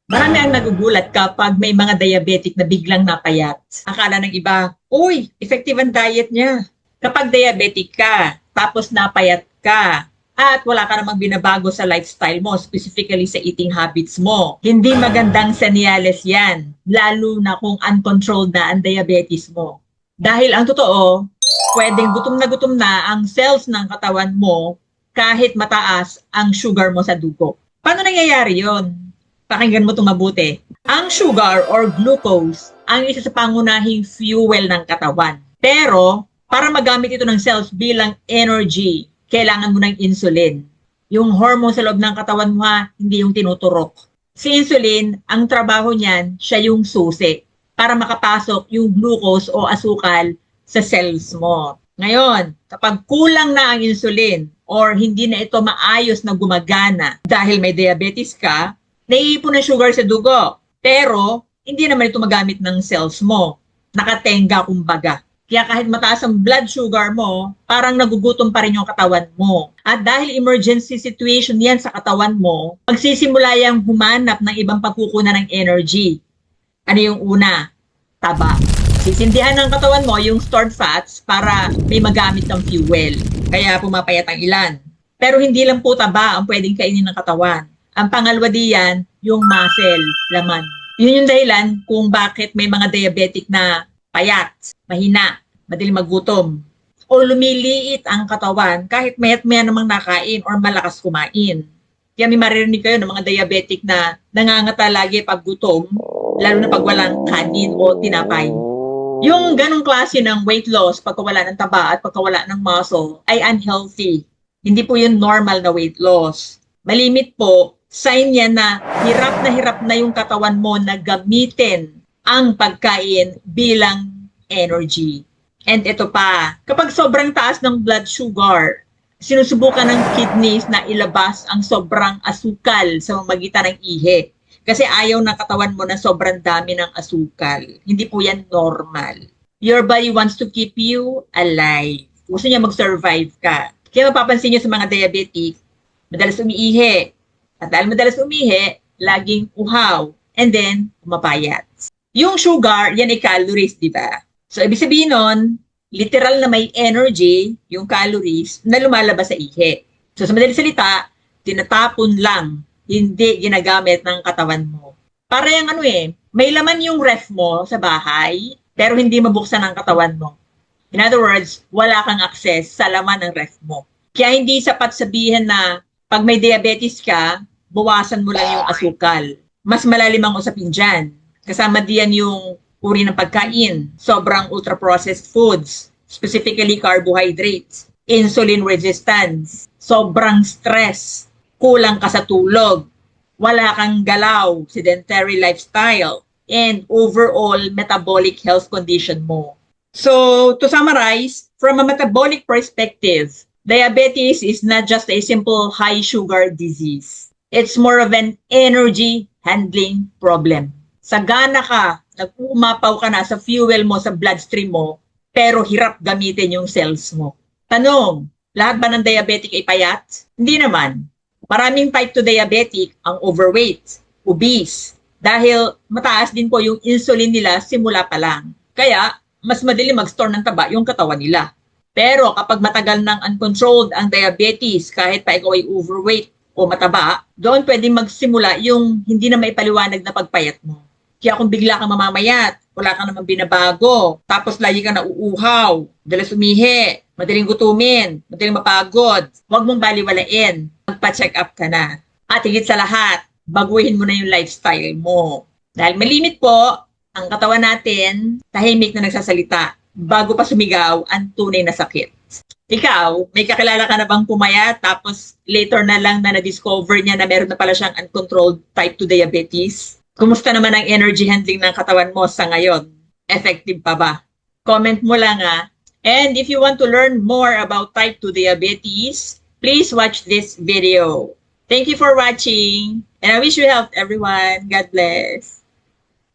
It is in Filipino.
Marami ang nagugulat kapag may mga diabetic na biglang napayat. Akala ng iba, uy, effective ang diet niya. Kapag diabetic ka, tapos napayat ka, at wala ka namang binabago sa lifestyle mo, specifically sa eating habits mo, hindi magandang senyales yan, lalo na kung uncontrolled na ang diabetes mo. Dahil ang totoo, pwedeng gutom na ang cells ng katawan mo kahit mataas ang sugar mo sa dugo. Paano nangyayari yon? Pakinggan mo itong mabuti. Ang sugar or glucose ang isa sa pangunahing fuel ng katawan. Pero, para magamit ito ng cells bilang energy, kailangan mo ng insulin. Yung hormone sa loob ng katawan mo, hindi yung tinuturok. Si insulin, ang trabaho niyan, siya yung susi para makapasok yung glucose o asukal sa cells mo. Ngayon, kapag kulang na ang insulin or hindi na ito maayos na gumagana dahil may diabetes ka, naiipon ng sugar sa dugo. Pero, hindi naman ito magamit ng cells mo. Nakatenga kumbaga. Kaya kahit mataas ang blood sugar mo, parang nagugutom pa rin yung katawan mo. At dahil emergency situation yan sa katawan mo, magsisimula yung humanap ng ibang pagkukunan ng energy. Ano yung una? Taba. Sisindihan ng katawan mo yung stored fats para may magamit ng fuel. Kaya pumapayat ang ilan. Pero hindi lang po taba ang pwedeng kainin ng katawan. Ang pangalawa diyan, yung muscle, laman. Yun yung dahilan kung bakit may mga diabetic na payat, mahina, madaling magutom, o lumiliit ang katawan kahit mayat-maya namang nakain or malakas kumain. Kaya may maririnig kayo ng mga diabetic na nangangata lagi pag gutom, lalo na pag walang kanin o tinapay. Yung ganong klase ng weight loss, pagkawala ng taba at pagkawala ng muscle, ay unhealthy. Hindi po yun normal na weight loss. Malimit po, sign yan na hirap na yung katawan mo na gamitin ang pagkain bilang energy. And ito pa, kapag sobrang taas ng blood sugar, sinusubukan ng kidneys na ilabas ang sobrang asukal sa magitan ng ihi. Kasi ayaw ng katawan mo na sobrang dami ng asukal. Hindi po yan normal. Your body wants to keep you alive. Gusto niya mag-survive ka. Kaya mapapansin niyo sa mga diabetic, madalas umiihi. At dahil madalas umihi, laging uhaw, and then umapayat. Yung sugar, yan ay calories, di ba? So, ibig sabihin nun, literal na may energy, yung calories, na lumalabas sa ihi. So, sa madaling salita, tinatapon lang, hindi ginagamit ng katawan mo. Para yung may laman yung ref mo sa bahay, pero hindi mabuksan ang katawan mo. In other words, wala kang access sa laman ng ref mo. Kaya hindi sapat sabihin na pag may diabetes ka, bawasan mo lang yung asukal. Mas malalim ang usapin dyan. Kasama diyan yung uri ng pagkain, sobrang ultra-processed foods, specifically carbohydrates, insulin resistance, sobrang stress, kulang ka sa tulog, wala kang galaw, sedentary lifestyle, and overall metabolic health condition mo. So, to summarize, from a metabolic perspective, diabetes is not just a simple high sugar disease. It's more of an energy handling problem. Sagana ka, nag-uumapaw ka na sa fuel mo, sa bloodstream mo, pero hirap gamitin yung cells mo. Tanong, lahat ba ng diabetic ay payat? Hindi naman. Maraming type 2 diabetic ang overweight, obese, dahil mataas din po yung insulin nila simula pa lang. Kaya, mas madali mag-store ng taba yung katawan nila. Pero kapag matagal nang uncontrolled ang diabetes, kahit pa ikaw ay overweight o mataba, doon pwedeng magsimula yung hindi na maipaliwanag na pagpayat mo. Kaya kung bigla kang mamamayat, wala kang naman binabago, tapos lagi kang nauuhaw, madalas umihi, madaling gutumin, madaling mapagod, huwag mong baliwalain, magpa-check up ka na. At higit sa lahat, baguhin mo na yung lifestyle mo. Dahil malimit po, ang katawan natin, tahimik na nagsasalita, bago pa sumigaw ang tunay na sakit. Ikaw, may kakilala ka na bang pumayat tapos later na lang na na-discover niya na meron na pala siyang uncontrolled type 2 diabetes? Kumusta naman ang energy handling ng katawan mo sa ngayon? Effective pa ba? Comment mo lang ah. And if you want to learn more about type 2 diabetes, please watch this video. Thank you for watching and I wish you health everyone. God bless.